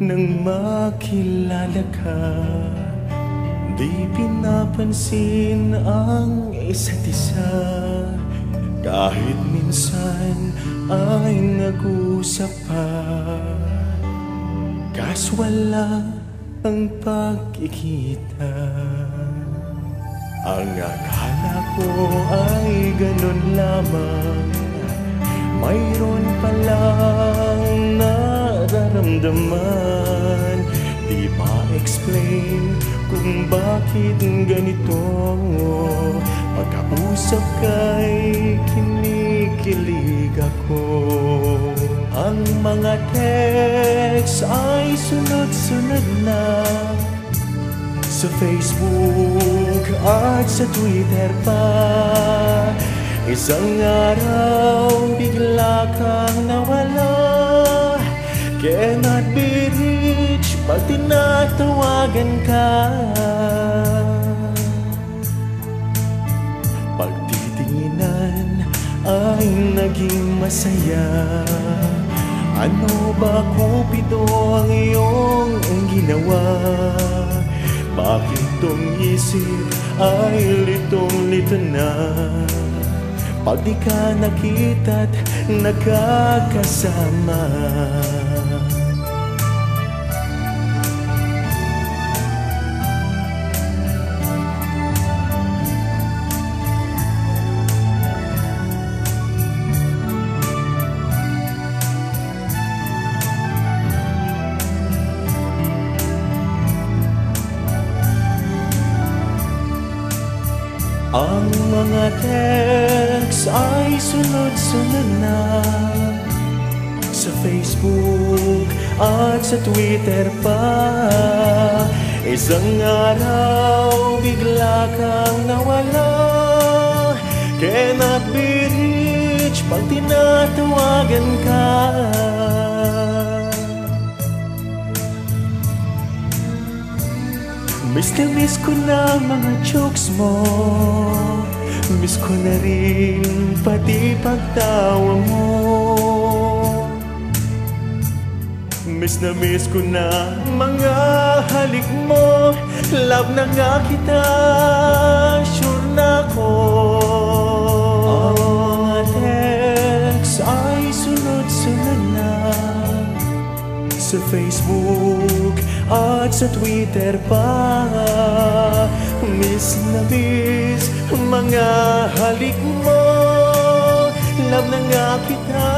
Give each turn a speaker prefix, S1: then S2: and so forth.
S1: Nang makilala ka, di pinapansin ang isa't isa. Kahit minsan ay nag-usap pa, kaswala ang pagkikita. Ang akala ko ay ganun lamang, mayroon palang nararamdaman. Di ma-explain kung bakit ganito. Pagkausap kay kinikilig ako. Ang mga text ay sunod-sunod na, sa Facebook at sa Twitter pa. Isang araw bigla kang nawala, cannot be reached pag tinatawagan ka. Pagtitinginan ay naging masaya. Ano ba, Cupido, ang iyong ginawa? Bakit tong isip ay litong-lito na pag di ka nakita't nagkakasama? Ang mga text ay sunod-sunod na, sa Facebook at sa Twitter pa. Isang araw bigla kang nawala, cannot be reached pag tinatawagan ka. Miss na miss ko na mga jokes mo, miss ko na rin pati pagtawa mo. Miss na miss ko na mga halik mo, love na nga kita, sure na ko. Ang mga text ay sunod-sunod na, sa Facebook at sa Twitter pa. Miss na miss mga halik mo, love na nga kita,